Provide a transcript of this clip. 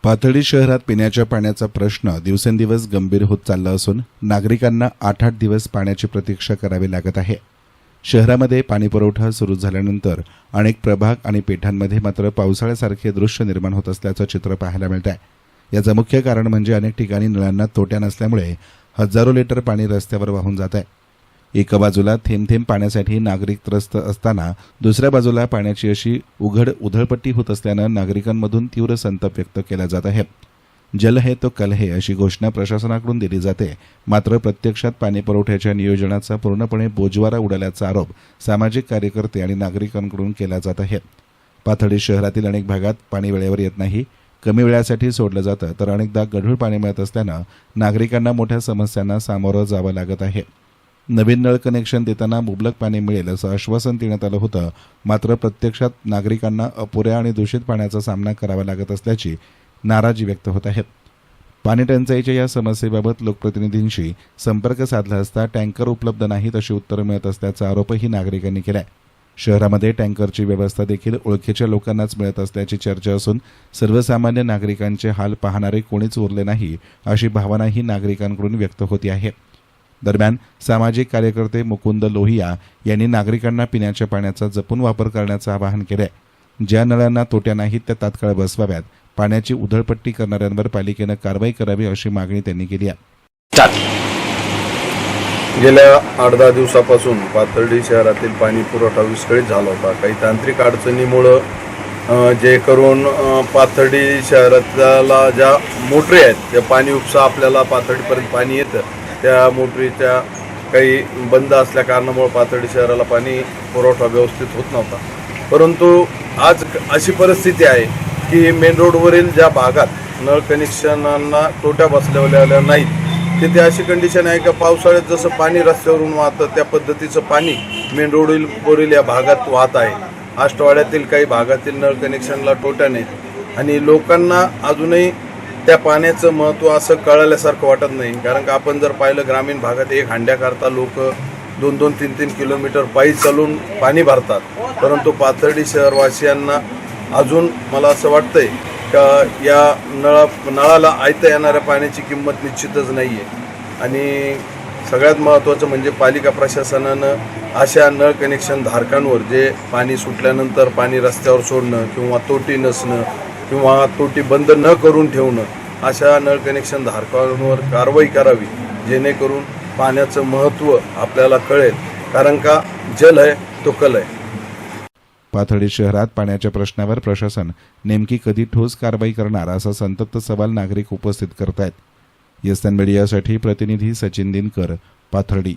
पाथर्डी शहरात पिण्याच्या पाण्याचा प्रश्न दिवसेंदिवस गंभीर होत चालला असून नागरिकांना 8-8 दिवस पाण्याची प्रतीक्षा करावी लागत आहे। शहरामध्ये पाणीपुरवठा सुरू झाल्यानंतर अनेक प्रभाग आणि पेठांमध्ये मात्र पावसाळ्यासारखे दृश्य निर्माण होत असल्याचं चित्र पाहायला मिळत आहे। याचं मुख्य कारण म्हणजे अनेक ठिकाणी नळांना तोट्या नसल्यामुळे हजारो लिटर पाणी रस्त्यावर वाहून जात आहे। एका बाजूला थेंब थेंब पाण्यासाठी नागरिक त्रस्त असताना दुसऱ्या बाजूला पाण्याची अशी उघड उधळपट्टी होत असल्यानं नागरिकांमधून तीव्र संताप व्यक्त केला जात आहे। जल है तो कल है अशी घोषणा प्रशासनाकडून दिली जाते, मात्र प्रत्यक्षात पाणी पुरवठ्याच्या नियोजनाचा पूर्णपणे बोजवारा उडाल्याचा आरोप सामाजिक कार्यकर्ते आणि नागरिकांकडून केला जात आहे। पाथर्डी शहरातील अनेक भागात पाणी वेळेवर येत नाही, कमी वेळासाठी सोडलं जातं, तर अनेकदा गढूळ पाणी मिळत असल्यानं नागरिकांना मोठ्या समस्यांना सामोरं जावं लागत आहे। नवीन नळ कनेक्शन देताना मुबलक पाणी मिळेल असं आश्वासन देण्यात आलं होतं, मात्र प्रत्यक्षात नागरिकांना अपुऱ्या आणि दूषित पाण्याचा सामना करावा लागत असल्याची नाराजी व्यक्त होत आहे। पाणी टंचाईच्या या समस्येबाबत लोकप्रतिनिधींशी संपर्क साधला असता टँकर उपलब्ध नाहीत अशी उत्तरं मिळत असल्याचा आरोपही नागरिकांनी केलाय। शहरामध्ये टँकरची व्यवस्था देखील ओळखीच्या लोकांनाच मिळत असल्याची चर्चा असून सर्वसामान्य नागरिकांचे हाल पाहणारे कोणीच उरले नाही अशी भावनाही नागरिकांकडून व्यक्त होती आहे। दरम्यान सामाजिक कार्यकर्ते मुकुंद लोहिया यांनी नागरिकांना पिण्याच्या पाण्याचा जपून वापर करण्याचं आवाहन केलंय। ज्या नळांना तोट्या नाहीत त्या तात्काळ बसवाव्यात, पाण्याची उधळपट्टी करणाऱ्यांवर पालिकेनं कारवाई करावी अशी मागणी त्यांनी केली आहे। गेल्या 8-10 दिवसापासून पाथर्डी शहरातील पाणी पुरवठा विस्कळीत झाला होता। काही तांत्रिक अडचणीमुळे जे करून पाथर्डी शहरातल्या ज्या मोटरी आहेत त्या पाणी उपसा आपल्याला पाथर्डीपर्यंत पाणी येतं, त्या मोटरीच्या काही बंद असल्या कारणामुळे पाथर्डी शहराला पाणी पुरवठा व्यवस्थित होत नव्हता। परंतु आज अशी परिस्थिती आहे की मेन रोडवरील ज्या भागात नळ कनेक्शनांना तोट्या बसलेल्या नाहीत तिथे अशी कंडिशन आहे की पावसाळ्यात जसं पाणी रस्त्यावरून वाहतं त्या पद्धतीचं पाणी मेन रोडवरील या भागात वाहत आहे। आष्टवाड्यातील काही भागातील नळ कनेक्शनला तोट्या नाहीत आणि लोकांना अजूनही त्या पाण्याचं महत्त्व असं कळल्यासारखं वाटत नाही। कारण का आपण जर पाहिलं ग्रामीण भागात एक हांड्याकरता लोक 2-2, 3-3 किलोमीटर पायी चालून पाणी भरतात, परंतु पाथर्डी शहरवासियांना अजून मला असं वाटतंय का या नळाला आयत्या येणाऱ्या पाण्याची किंमत निश्चितच नाही आहे। आणि सगळ्यात महत्त्वाचं म्हणजे पालिका प्रशासनानं अशा नळ कनेक्शन धारकांवर जे पाणी सुटल्यानंतर पाणी रस्त्यावर सोडणं किंवा तोटी नसणं किंवा तोटी बंद न करून ठेवणं, अशा नळ कनेक्शन धारकांवर कारवाई करावी, जेणेकरून पाण्याचं महत्त्व आपल्याला कळेल। कारण का जल है तो कल है। पाथर्डी शहरात पाण्याच्या प्रश्नावर प्रशासन नेमकी कधी ठोस कारवाई करणार असा संतप्त सवाल नागरिक उपस्थित करतायत। यस्तान मीडियासाठी प्रतिनिधी सचिन दिनकर, पाथर्डी।